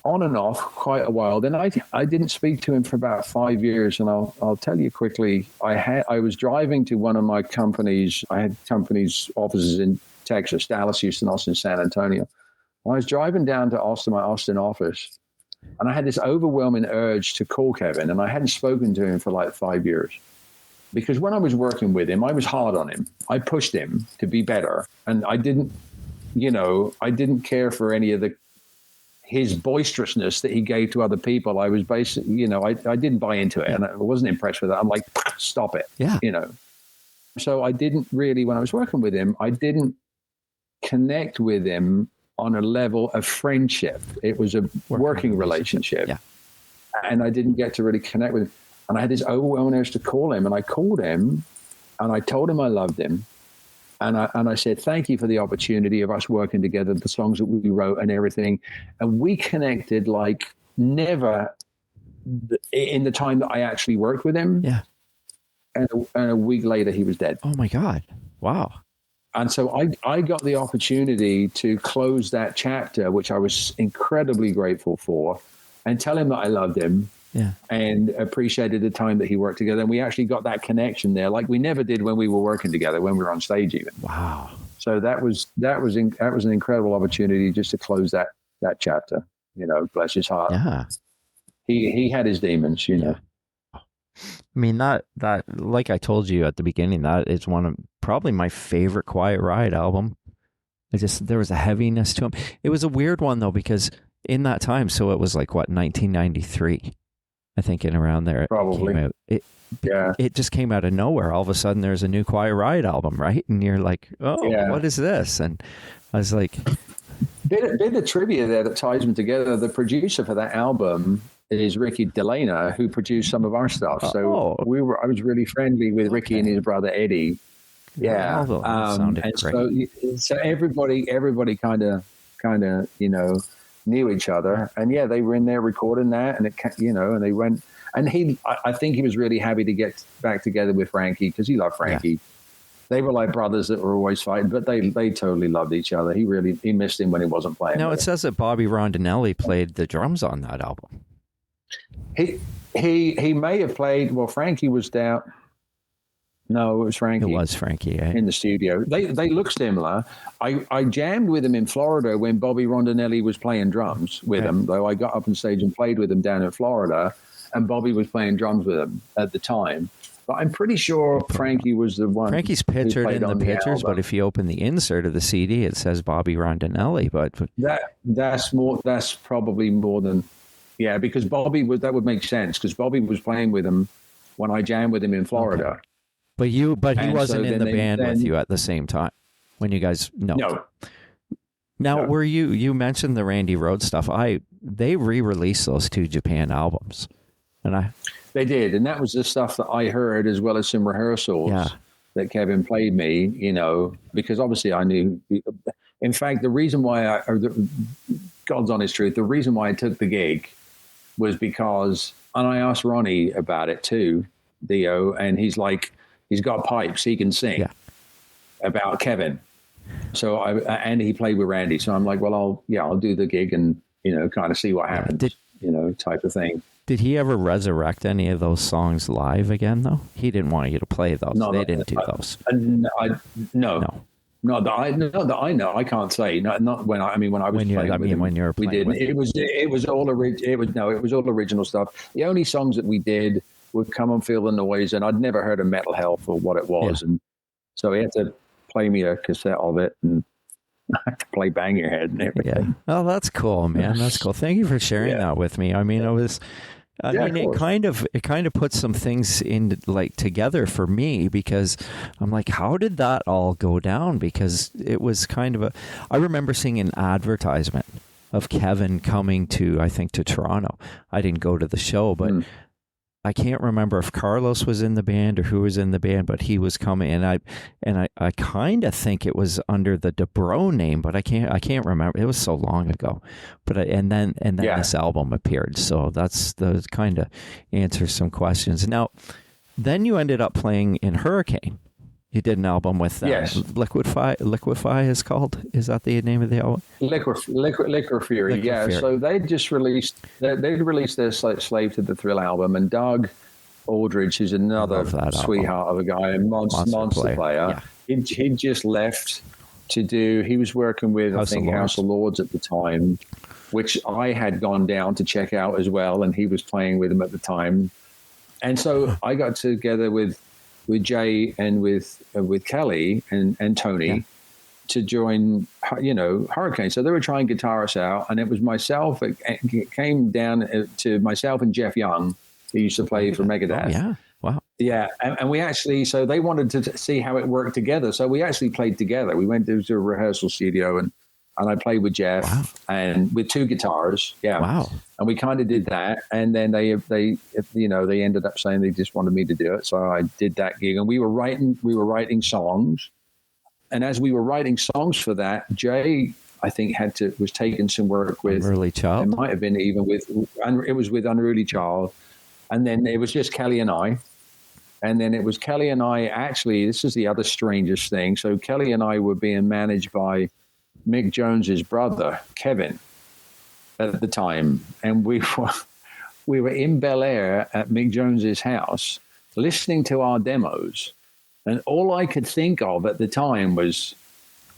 on and off quite a while. Then I didn't speak to him for about 5 years, and I'll tell you quickly. I was driving to one of my companies. I had companies offices in Texas, Dallas, Houston, Austin, San Antonio. I was driving down to my Austin office, and I had this overwhelming urge to call Kevin, and I hadn't spoken to him for like 5 years. because when I was working with him, I was hard on him. I pushed him to be better. And I didn't care for any of his boisterousness that he gave to other people. I was basically, I didn't buy into it, and I wasn't impressed with that. I'm like, stop it. Yeah. So I didn't really, when I was working with him, I didn't connect with him on a level of friendship. It was a working relationship. Yeah. And I didn't get to really connect with him. And I had this overwhelming urge to call him. And I called him and I told him I loved him. And I said, thank you for the opportunity of us working together, the songs that we wrote and everything. And we connected like never in the time that I actually worked with him. Yeah. And a week later, he was dead. Oh, my God. Wow. And so I got the opportunity to close that chapter, which I was incredibly grateful for, and tell him that I loved him. Yeah. And appreciated the time that he worked together. And we actually got that connection there, like we never did when we were working together, when we were on stage even. Wow. So that was an incredible opportunity just to close that chapter, bless his heart. Yeah. He had his demons, I mean, that, like I told you at the beginning, that is one of probably my favorite Quiet Riot album. There was a heaviness to him. It was a weird one though, because in that time, so it was like 1993, I think, in around there. Probably. It just came out of nowhere. All of a sudden there's a new Quiet Riot album, right? And you're like, what is this? And I was like, bit of trivia there that ties them together. The producer for that album is Ricky Delana, who produced some of our stuff. So I was really friendly with Ricky and his brother Eddie. Yeah. Sounded great. So everybody kind of, knew each other, and they were in there recording that, and and they went, and I think he was really happy to get back together with Frankie because he loved Frankie. Yeah. They were like brothers that were always fighting, but they totally loved each other. He missed him when he wasn't playing. Now it says that Bobby Rondinelli played the drums on that album. He may have played. Well, Frankie was down. No, it was Frankie. It was Frankie, eh? In the studio. They look similar. I jammed with him in Florida when Bobby Rondinelli was playing drums with him, though I got up on stage and played with him down in Florida, and Bobby was playing drums with him at the time. But I'm pretty sure Frankie was the one. Frankie's pictured in the pictures, but if you open the insert of the CD, it says Bobby Rondinelli. But that's probably more than, because Bobby that would make sense because Bobby was playing with him when I jammed with him in Florida. Okay. But he wasn't in the band with you at the same time when you guys No. Now, were you mentioned the Randy Rhoads stuff? They re-released those 2 Japan albums, and they did, and that was the stuff that I heard as well as some rehearsals that Kevin played me. Because obviously I knew. In fact, the reason why God's honest truth, the reason why I took the gig was because, and I asked Ronnie about it too, Dio, and he's like, he's got pipes, he can sing about Kevin. So and he played with Randy. So I'm like, well, I'll do the gig and, kind of see what happens, type of thing. Did he ever resurrect any of those songs live again though? He didn't want you to play those. They didn't do those. No. Not that I know. I can't say. Not when I was playing with him. When you were playing, we did. It was all original stuff. The only songs that we did would Come and Feel the Noise, and I'd never heard of Metal Health or what it was, and so he had to play me a cassette of it, and I had to play Bang Your Head and everything. Yeah. Oh, that's cool, man. That's cool. Thank you for sharing that with me. I mean, it kind of puts some things in together for me because I'm like, how did that all go down? Because it was kind of I remember seeing an advertisement of Kevin coming to Toronto. I didn't go to the show, but I can't remember if Carlos was in the band or who was in the band, but he was coming, and I kind of think it was under the DeBro name, but I can't remember. It was so long ago. But and then this album appeared, so that's the kind of answers some questions. Now, then you ended up playing in Hurricane. You did an album with them. Yes. Liquefy is called. Is that the name of the album? Liquor Fury. So they just released. They released their Slave to the Thrill album, and Doug Aldridge, who's another sweetheart of a guy, and monster player. Yeah. He just left to do. He was working with House of Lords at the time, which I had gone down to check out as well, and he was playing with them at the time. And so I got together with Jay and with Kelly and Tony to join, Hurricane. So they were trying guitarists out, and it was myself. It came down to myself and Jeff Young, who used to play for Megadeth. Oh, yeah. Wow. Yeah, and we actually, so they wanted to see how it worked together. So we actually played together. We went to a rehearsal studio, and I played with Jeff and with two guitars. Yeah. Wow. And we kind of did that. And then they ended up saying they just wanted me to do it. So I did that gig, and we were writing songs. And as we were writing songs for that, Jay, I think, was taking some work with Unruly Child. It might have been even with Unruly Child. And then it was just Kelly and I. And then it was Kelly and I, actually, this is the other strangest thing. So Kelly and I were being managed by Mick Jones's brother, Kevin, at the time. And we were in Bel Air at Mick Jones's house, listening to our demos. And all I could think of at the time was,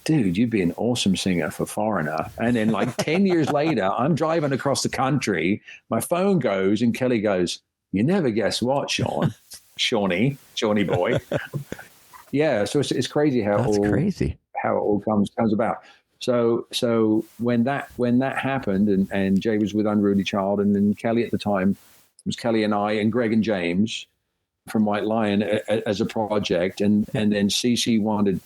dude, you'd be an awesome singer for Foreigner. And then like 10 years later, I'm driving across the country. My phone goes and Kelly goes, you never guess what, Sean? Shawnee boy. Yeah, so it's crazy how it all comes about. So when that happened, and Jay was with Unruly Child, and then Kelly at the time was Kelly and I and Greg and James from White Lion as a project, and then CC wanted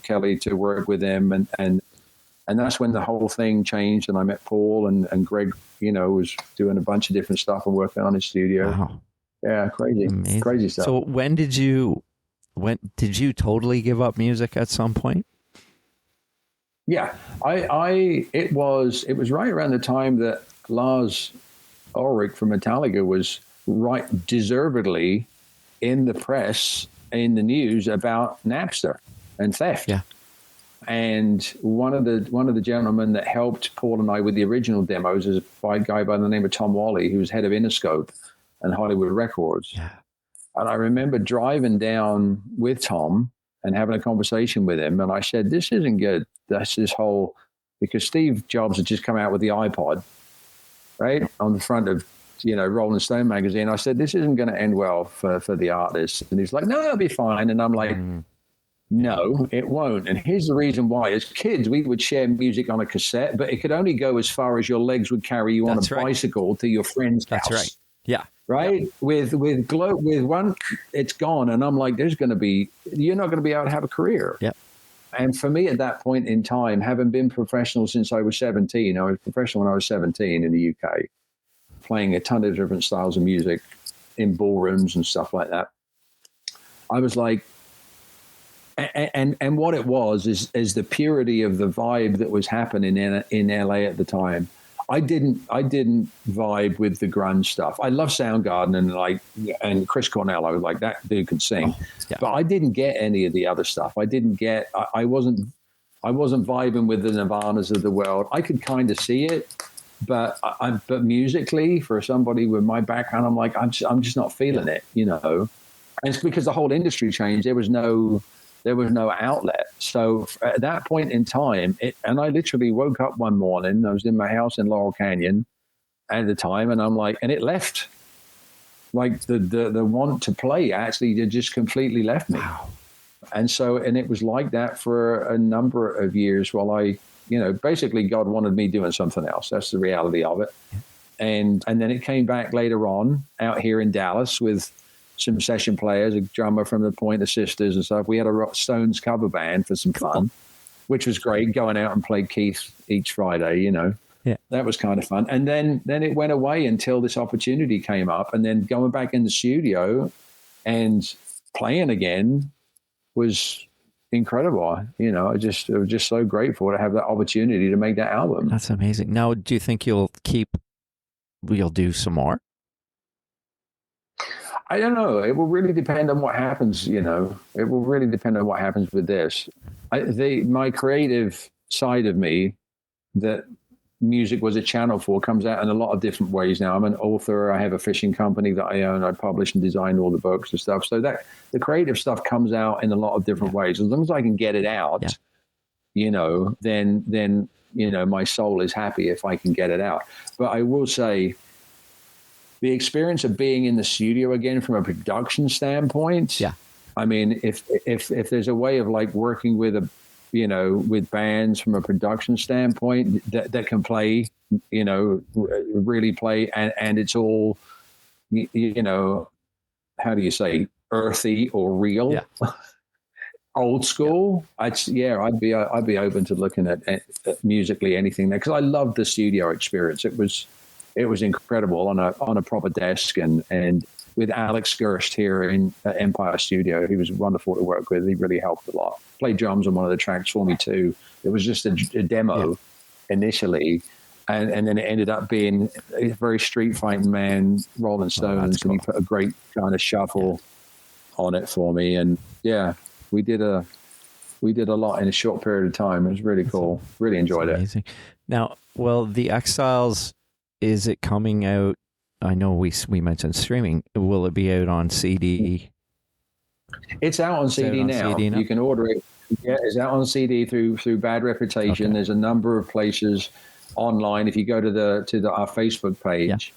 Kelly to work with them, and that's when the whole thing changed, and I met Paul, and Greg, was doing a bunch of different stuff and working on his studio. Wow. Yeah, crazy. Amazing. Crazy stuff. So when did you totally give up music at some point? Yeah, it was right around the time that Lars Ulrich from Metallica was deservedly in the press, in the news about Napster and theft. Yeah. And one of the gentlemen that helped Paul and I with the original demos is a guy by the name of Tom Wally, who was head of Interscope and Hollywood Records. Yeah. And I remember driving down with Tom and having a conversation with him. And I said, this isn't good. That's this whole, because Steve Jobs had just come out with the iPod, right? On the front of, Rolling Stone magazine. I said, this isn't going to end well for the artists. And he's like, no, it'll be fine. And I'm like, no, it won't. And here's the reason why. As kids, we would share music on a cassette, but it could only go as far as your legs would carry you on a bicycle to your friend's house. That's right. Yeah. Right. Yep. With one, it's gone. And I'm like, you're not going to be able to have a career. Yeah. And for me at that point in time, having been professional since I was 17, I was professional when I was 17 in the UK, playing a ton of different styles of music in ballrooms and stuff like that. I was like, and what it was is the purity of the vibe that was happening in LA at the time. I didn't vibe with the grunge stuff. I love Soundgarden and Chris Cornell. Like, that dude could sing, but I didn't get any of the other stuff. I wasn't vibing with the Nirvanas of the world. I could kind of see it, but musically, for somebody with my background, I'm like, I'm just not feeling it, And it's because the whole industry changed. There was no outlet. So at that point in time, and I literally woke up one morning, I was in my house in Laurel Canyon at the time, and I'm like, and it left. Like the want to play actually just completely left me. Wow. And it was like that for a number of years while I, basically God wanted me doing something else. That's the reality of it. And then it came back later on out here in Dallas with some session players, a drummer from the Pointer Sisters and stuff. We had a Stones cover band for some fun, which was great, going out and played Keith each Friday, Yeah. That was kind of fun. And then it went away until this opportunity came up, and then going back in the studio and playing again was incredible. I was just so grateful to have that opportunity to make that album. That's amazing. Now, do you think you'll do some more? I don't know. It will really depend on what happens, It will really depend on what happens with this. My creative side of me that music was a channel for comes out in a lot of different ways now. I'm an author. I have a fishing company that I own. I publish and design all the books and stuff. So that the creative stuff comes out in a lot of different ways. As long as I can get it out, then my soul is happy if I can get it out. But I will say, the experience of being in the studio again from a production standpoint I mean, if there's a way of like working with with bands from a production standpoint that can play, really play, and it's all, how do you say, earthy or real, old school. I'd be open to looking at musically anything there, because I loved the studio experience. It was incredible on a proper desk, and with Alex Gerst here in Empire Studio. He was wonderful to work with. He really helped a lot. Played drums on one of the tracks for me too. It was just a demo initially, and then it ended up being a very Street Fighting Man, Rolling Stones, cool. And he put a great kind of shuffle on it for me. And we did a lot in a short period of time. It was really cool. Really enjoyed it. Now, well, the Exiles, is it coming out? I know we mentioned streaming. Will it be out on CD? It's out on CD now. You can order it. Yeah, it's out on CD through Bad Reputation. Okay. There's a number of places online. If you go to our Facebook page,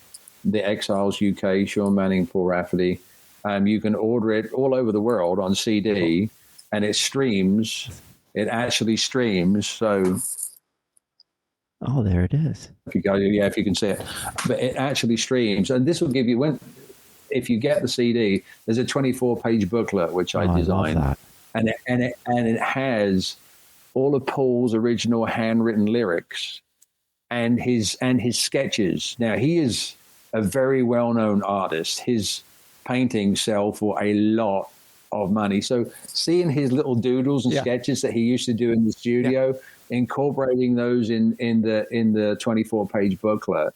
the Exiles UK, Sean Manning, Paul Rafferty, you can order it all over the world on CD, and it streams. It actually streams. So. Oh, there it is. If you go, if you can see it, but it actually streams, and this will give you if you get the CD, there's a 24-page booklet which I designed, I love that. and it has all of Paul's original handwritten lyrics and his sketches. Now, he is a very well-known artist. His paintings sell for a lot of money. So seeing his little doodles and sketches that he used to do in the studio. Incorporating those in the 24-page booklet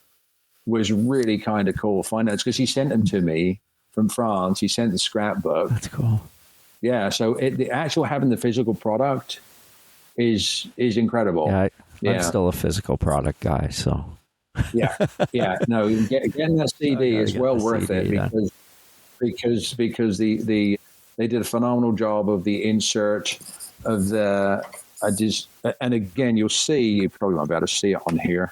was really kind of cool. Find out, because he sent them to me from France. He sent the scrapbook. That's cool. Yeah, so the actual having the physical product is incredible. Yeah, I'm still a physical product guy, so. No, getting that CD is well worth it, because they did a phenomenal job of the insert of the. And again, you'll see, you probably won't be able to see it on here,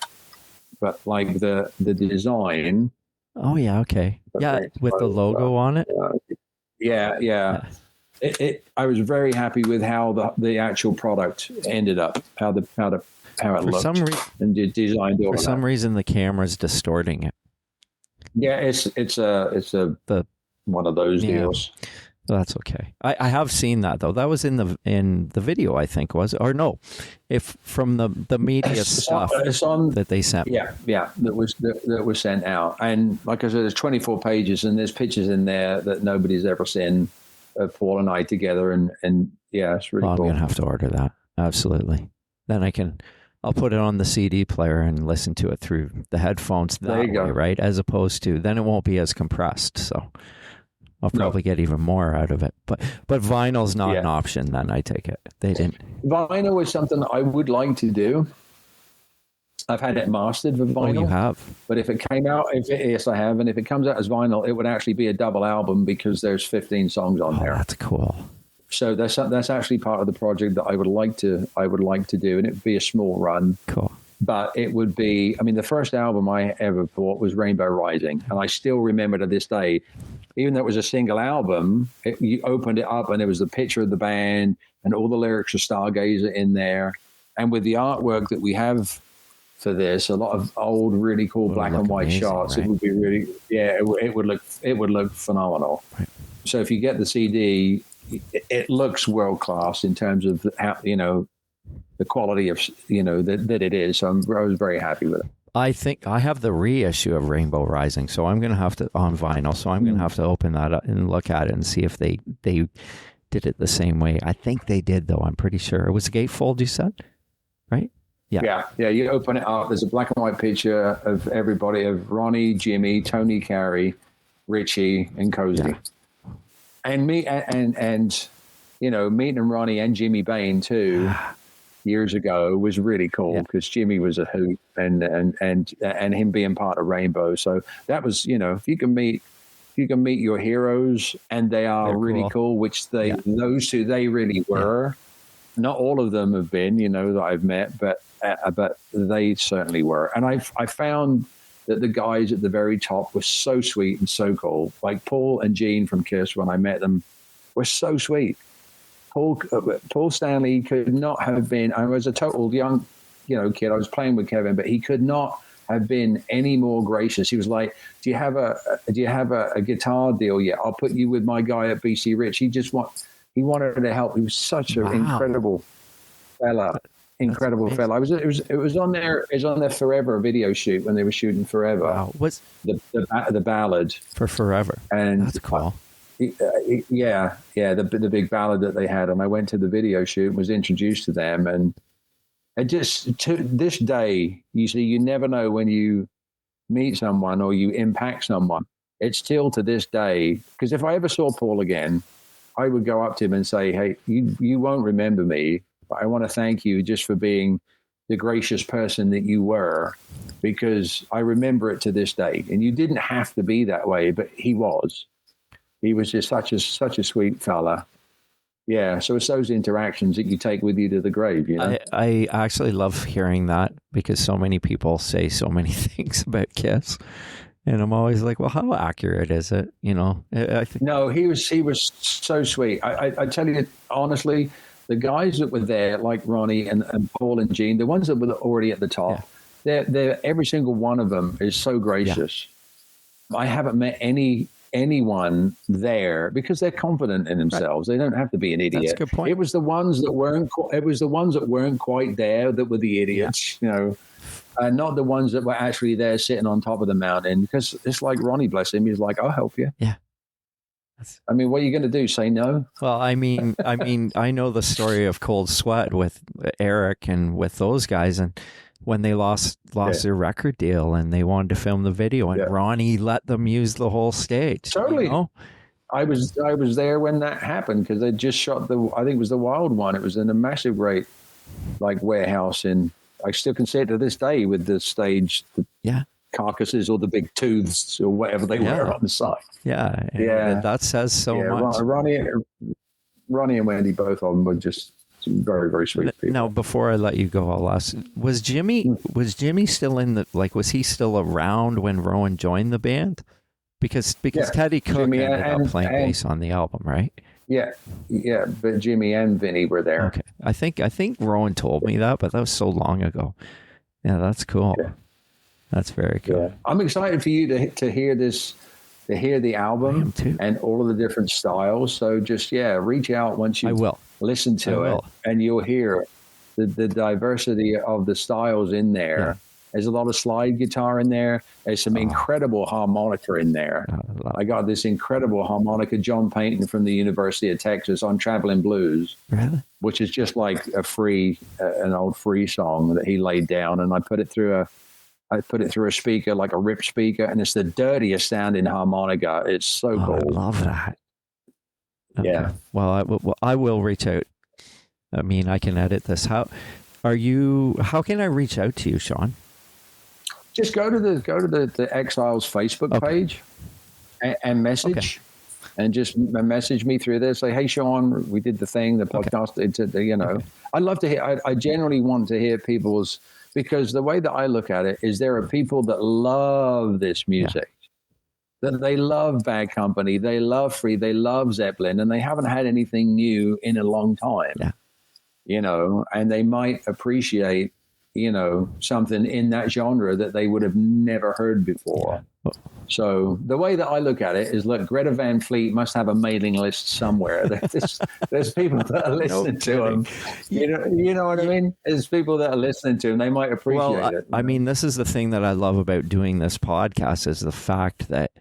but like the design. Oh yeah, okay, with the logo on it. I was very happy with how the actual product ended up, how it looked, and designed. For some reason, the camera's distorting it. Yeah, it's one of those deals. That's okay. I have seen that though. That was in the video, I think, was it? Or no, if from the media stuff that they sent. That was sent out. And like I said, there's 24 pages, and there's pictures in there that nobody's ever seen of Paul and I together. And it's really cool. I'm gonna have to order that. Absolutely. Then I'll put it on the CD player and listen to it through the headphones that way, right? As opposed to, then it won't be as compressed. So I'll probably get even more out of it. But vinyl's not an option then, I take it. They didn't. Vinyl is something I would like to do. I've had it mastered for vinyl. Oh, you have? But if it came out, yes, I have. And if it comes out as vinyl, it would actually be a double album, because there's 15 songs on there. That's cool. So that's actually part of the project that I would like to do, and it'd be a small run. Cool. But it would be, the first album I ever bought was Rainbow Rising, and I still remember to this day, even though it was a single album, you opened it up and there was the picture of the band and all the lyrics of Stargazer in there, and with the artwork that we have for this, a lot of old, really cool black and white shots. Right? It would be really, it would look phenomenal. Right. So if you get the CD, it looks world class in terms of how, the quality of, that it is. So I was very happy with it. I think I have the reissue of Rainbow Rising, so I'm going to have to, on vinyl, so I'm going to have to open that up and look at it and see if they did it the same way. I think they did, though. I'm pretty sure. It was a gatefold, you said? Right? Yeah. You open it up. There's a black and white picture of everybody, of Ronnie, Jimmy, Tony Carey, Richie, and Cozy. Yeah. And me, and meeting Ronnie and Jimmy Bain, too, years ago was really cool, because Jimmy was a hoot, and him being part of Rainbow. So that was, if you can meet your heroes, and they're really cool, which those two, they really were. Not all of them have been, that I've met, but they certainly were. And I found that the guys at the very top were so sweet and so cool. Like Paul and Gene from Kiss, when I met them were so sweet. Paul Stanley could not have been. I was a total young, kid. I was playing with Kevin, but he could not have been any more gracious. He was like, "Do you have a guitar deal yet? I'll put you with my guy at BC Rich." He wanted to help. He was such an incredible fella. Incredible fella. It was on their Forever video shoot when they were shooting Forever. Wow. What's the ballad for Forever? And that's cool. The big ballad that they had, and I went to the video shoot and was introduced to them, and it just to this day, you never know when you meet someone or you impact someone. It's still to this day, because if I ever saw Paul again, I would go up to him and say, "Hey, you won't remember me, but I want to thank you just for being the gracious person that you were, because I remember it to this day. And you didn't have to be that way, but he was. He was just such a sweet fella." Yeah, so it's those interactions that you take with you to the grave, I actually love hearing that, because so many people say so many things about Kiss. And I'm always like, well, how accurate is it? I think. No, he was so sweet. I tell you, honestly, the guys that were there, like Ronnie and Paul and Gene, the ones that were already at the top, they're every single one of them is so gracious. Yeah. I haven't met anyone there, because they're confident in themselves. Right. They don't have to be an idiot. That's a good point. It was the ones that weren't. It was the ones that weren't quite there that were the idiots. Not the ones that were actually there sitting on top of the mountain. Because it's like Ronnie, bless him, he's like, "I'll help you." Yeah. I mean, what are you going to do? Say no? Well, I mean, I know the story of Cold Sweat with Eric and with those guys, and when they lost their record deal and they wanted to film the video, and Ronnie let them use the whole stage. Totally. I was there when that happened, because they just shot I think it was the Wild One. It was in a massive, great, warehouse in. I still can see it to this day with the stage, carcasses or the big tooths or whatever they were on the side. Yeah. That says so much. Ronnie and Wendy, both of them were just very, very sweet people. Now, before I let you go, I'll ask, was Jimmy still in was he still around when Rowan joined the band? Because Teddy Cook ended up playing bass on the album, right? Yeah, but Jimmy and Vinny were there. Okay, I think Rowan told me that, but that was so long ago. Yeah, that's cool. Yeah. That's very cool. Yeah. I'm excited for you to hear this, to hear the album and all of the different styles. So just reach out once you listen to it, and you'll hear the diversity of the styles in there. Yeah. There's a lot of slide guitar in there. There's some incredible harmonica in there. I got this incredible harmonica, John Payton from the University of Texas, on Traveling Blues, which is just like an old free song that he laid down. And I put it through a speaker, like a rip speaker, and it's the dirtiest sounding harmonica. It's so cool. I love that. Okay. Yeah. Well, I will reach out. I mean, I can edit this. How can I reach out to you, Sean? Just go to the Exiles Facebook page and message, and just message me through there. Say, "Hey, Sean, we did the thing, the podcast." I'd love to hear. I generally want to hear people's, because the way that I look at it is there are people that love this music, that they love Bad Company, they love Free, they love Zeppelin, and they haven't had anything new in a long time. Yeah. And they might appreciate something in that genre that they would have never heard before. Yeah. So the way that I look at it is, look, Greta Van Fleet must have a mailing list somewhere. There's people that are listening to them. You know what I mean? There's people that are listening to them. They might appreciate it. I mean, this is the thing that I love about doing this podcast, is the fact that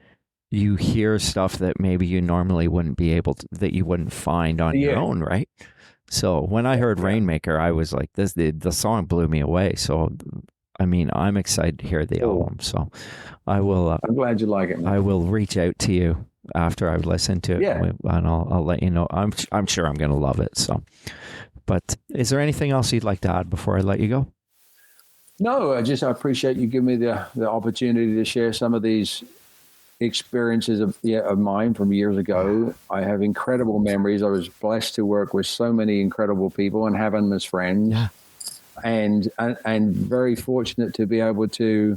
you hear stuff that maybe you normally wouldn't be able to, that you wouldn't find on your own, right? So when I heard Rainmaker, I was like, the song blew me away. So, I mean, I'm excited to hear the album. So I will. I'm glad you like it, man. I will reach out to you after I've listened to it, and I'll let you know. I'm sure I'm going to love it. So, but is there anything else you'd like to add before I let you go? No, I appreciate you giving me the opportunity to share some of these experiences of mine from years ago. I have incredible memories. I was blessed to work with so many incredible people and have them as friends, and very fortunate to be able to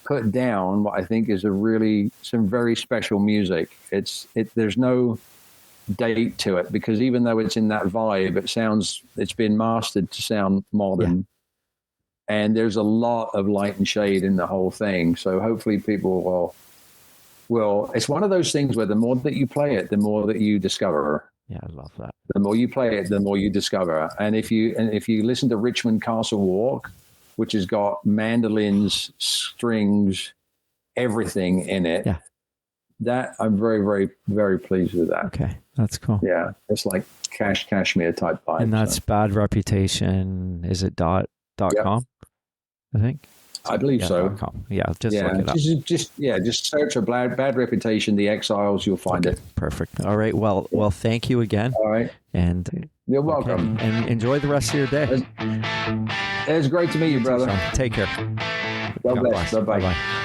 put down what I think is some very special music. There's no date to it, because even though it's in that vibe, it's been mastered to sound modern. And there's a lot of light and shade in the whole thing. So hopefully people will, it's one of those things where the more that you play it, the more that you discover. Yeah, I love that. The more you play it, the more you discover. And if you listen to Richmond Castle Walk, which has got mandolins, strings, everything in it, that I'm very, very, very pleased with that. Okay, that's cool. Yeah, it's like Cashmere type vibe. And that's Bad Reputation. Is it .com? I think. I believe so. .com. Yeah, just look it up. Just search for Bad Reputation, the Exiles, you'll find it. Perfect. All right. Well, thank you again. All right. And you're welcome. And enjoy the rest of your day. It's great to meet you, brother. Take care. God bless. Bye-bye. Bye-bye.